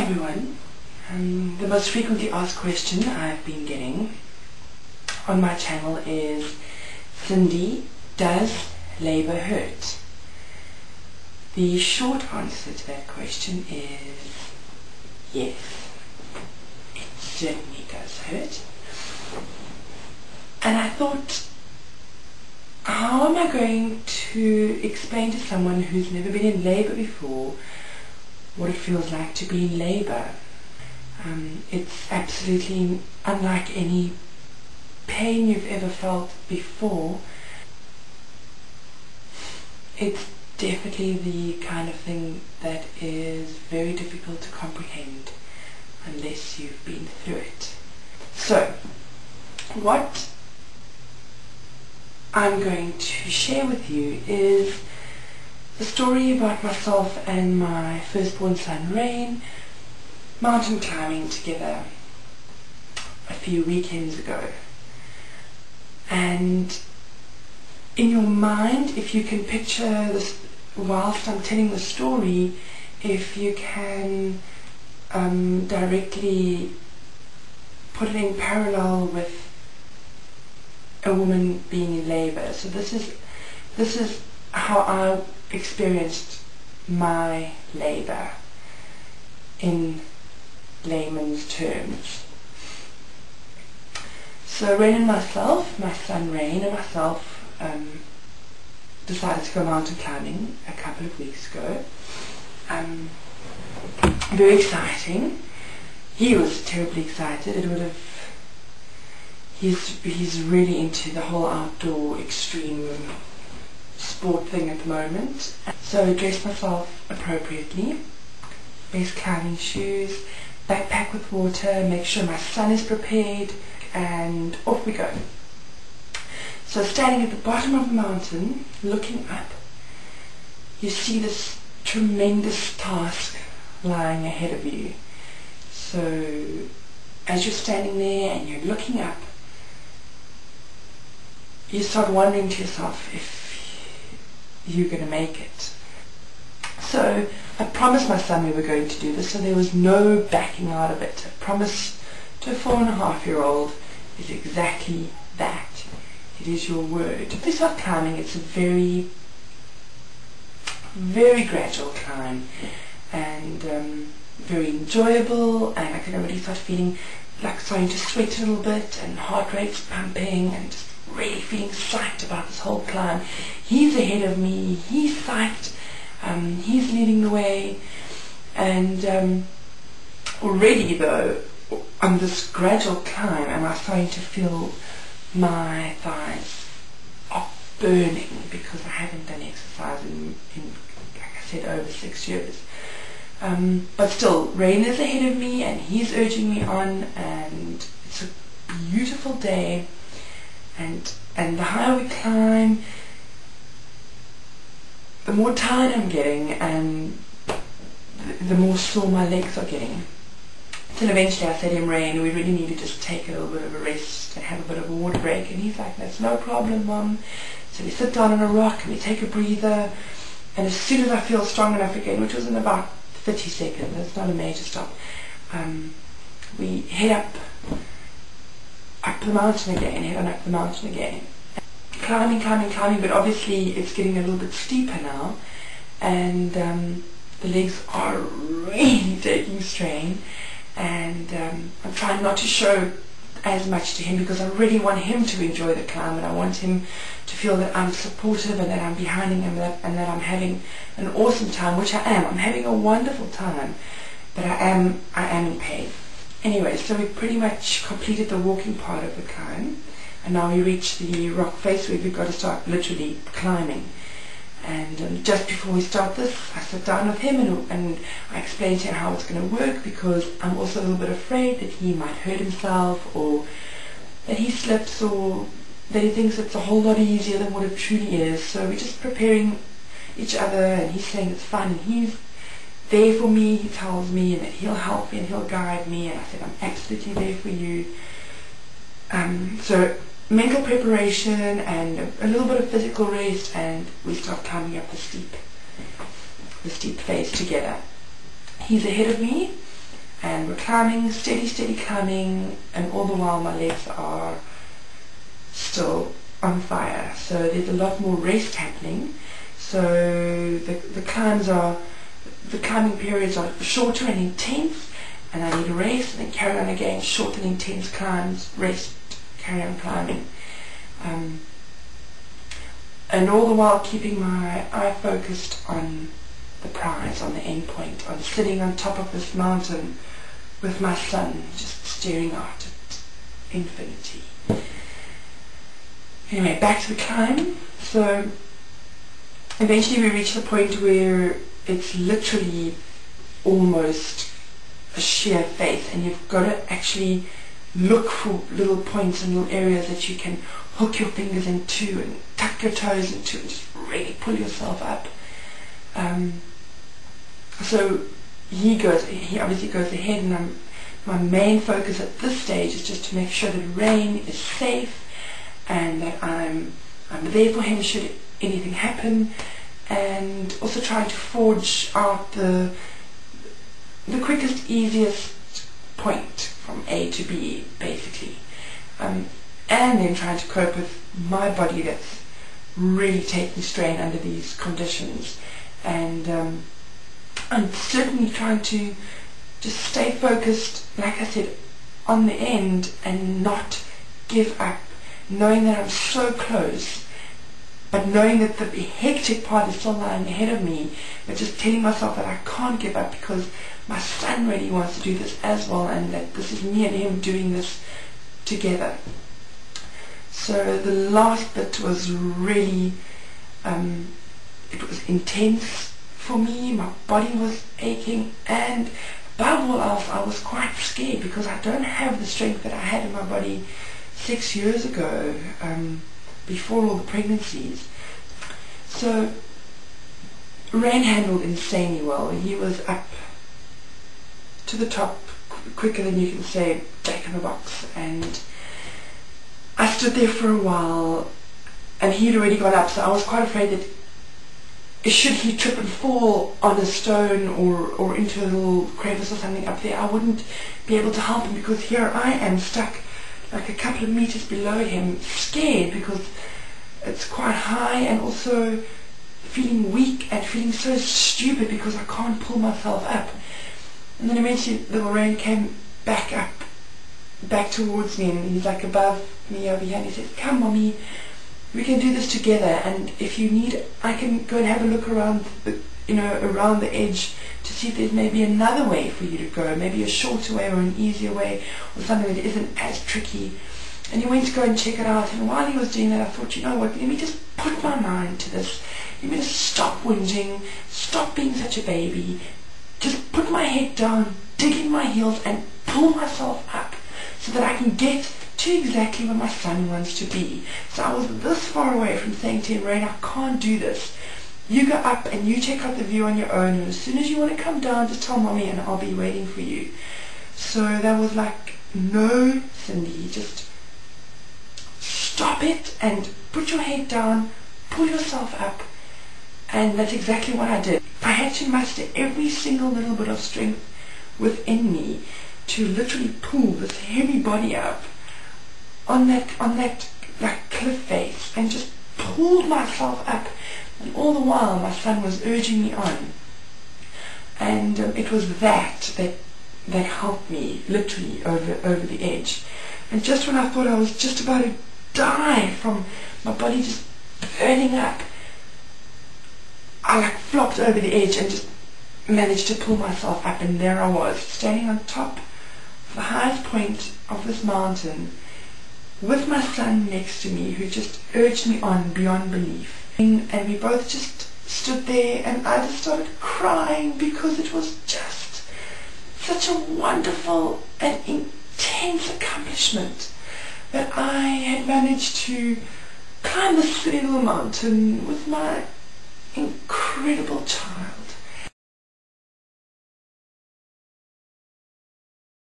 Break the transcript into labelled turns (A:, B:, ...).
A: everyone. The most frequently asked question I've been getting on my channel is, Cindy, does labour hurt? The short answer to that question is yes, it certainly does hurt. And I thought, how am I going to explain to someone who's never been in labour before what it feels like to be in labour? It's absolutely unlike any pain you've ever felt before. It's definitely the kind of thing that is very difficult to comprehend unless you've been through it. So, what I'm going to share with you is the story about myself and my firstborn son Rain mountain climbing together a few weekends ago. And in your mind, if you can picture this whilst I'm telling the story, if you can directly put it in parallel with a woman being in labour. So this is how I experienced my labour in layman's terms. So Rain and myself, my son Rain and myself, decided to go mountain climbing a couple of weeks ago. Very exciting. He was terribly excited. He's really into the whole outdoor extreme sport thing at the moment. So I dressed myself appropriately. Best climbing shoes, backpack with water, make sure my son is prepared, and off we go. So standing at the bottom of the mountain, looking up, you see this tremendous task lying ahead of you. So as you're standing there and you're looking up, you start wondering to yourself if you're going to make it. So I promised my son we were going to do this, so there was no backing out of it. A promise to a 4.5-year-old is exactly that. It is your word. If we start climbing, it's a very, very gradual climb and very enjoyable, and I can already start feeling like starting to sweat a little bit and heart rate's pumping and just really feeling psyched about this whole climb. He's ahead of me, he's psyched, he's leading the way, and already though on this gradual climb am I starting to feel my thighs are burning because I haven't done exercise in like I said, over 6 years. But still, Rain is ahead of me and he's urging me on, and it's a beautiful day, and the higher we climb, the more tired I'm getting and the more sore my legs are getting. Till eventually I said to him, Rain, we really need to just take a little bit of a rest and have a bit of a water break. And he's like, that's no problem, Mum. So we sit down on a rock and we take a breather, and as soon as I feel strong enough again, which was in about 30 seconds, that's not a major stop, we head up the mountain again, head on up the mountain again. Climbing, but obviously it's getting a little bit steeper now, and the legs are really taking strain, and I'm trying not to show as much to him because I really want him to enjoy the climb, and I want him to feel that I'm supportive and that I'm behind him and that I'm having an awesome time, which I am. I'm having a wonderful time, but I am in pain. Anyway, so we pretty much completed the walking part of the climb, and now we reach the rock face where we've got to start literally climbing. And just before we start this, I sit down with him and I explain to him how it's going to work, because I'm also a little bit afraid that he might hurt himself, or that he slips, or that he thinks it's a whole lot easier than what it truly is. So we're just preparing each other, and he's saying it's fun, and he's there for me. He tells me and that he'll help me and he'll guide me, and I said, I'm absolutely there for you. So mental preparation and a little bit of physical rest, and we start climbing up the steep face together. He's ahead of me, And we're climbing, steady climbing, and all the while my legs are still on fire. So there's a lot more rest happening. So the climbing periods are shorter and intense, and I need a rest, and then carry on again, short and intense climbs, rest, carry on climbing. And all the while keeping my eye focused on the prize, on the end point, on sitting on top of this mountain with my son, just staring out at infinity. Anyway, back to the climb. So eventually we reach the point where it's literally almost a sheer face, and you've got to actually look for little points and little areas that you can hook your fingers into and tuck your toes into and just really pull yourself up. So he obviously goes ahead, and my main focus at this stage is just to make sure that Rain is safe and that I'm there for him should anything happen, and also trying to forge out the quickest, easiest point from A to B, basically, and then trying to cope with my body that's really taking strain under these conditions, and I'm certainly trying to just stay focused, like I said, on the end and not give up, knowing that I'm so close, but knowing that the hectic part is still lying ahead of me, but just telling myself that I can't give up because my son really wants to do this as well, and that this is me and him doing this together. So the last bit was really, it was intense for me. My body was aching, and above all else I was quite scared because I don't have the strength that I had in my body 6 years ago, before all the pregnancies. So Rain handled insanely well. He was up to the top quicker than you can say Jack in the Box, and I stood there for a while, and he'd already got up, so I was quite afraid that should he trip and fall on a stone or into a little crevice or something up there, I wouldn't be able to help him, because here I am stuck like a couple of meters below him, scared because it's quite high, and also feeling weak and feeling so stupid because I can't pull myself up. And then eventually little Rain came back towards me, and he's like above me over here, and he says, "Come, Mommy, we can do this together, and if you need, I can go and have a look around around the edge to see if there's maybe another way for you to go, maybe a shorter way or an easier way, or something that isn't as tricky." And he went to go and check it out, and while he was doing that, I thought, you know what, let me just put my mind to this. Let me just stop whinging, stop being such a baby, just put my head down, dig in my heels, and pull myself up so that I can get to exactly where my son wants to be. So I was this far away from saying to him, "Rain, I can't do this. You go up and you check out the view on your own, and as soon as you want to come down, just tell Mommy and I'll be waiting for you." So that was like, "No, Cindy, just stop it and put your head down, pull yourself up." And that's exactly what I did. I had to muster every single little bit of strength within me to literally pull this heavy body up on that like cliff face, and just pulled myself up. And all the while my son was urging me on, and it was that helped me literally over the edge. And just when I thought I was just about to die from my body just burning up, I like flopped over the edge and just managed to pull myself up, and there I was, standing on top of the highest point of this mountain with my son next to me, who just urged me on beyond belief. And we both just stood there, and I just started crying because it was just such a wonderful and intense accomplishment that I had managed to climb this silly little mountain with my incredible child.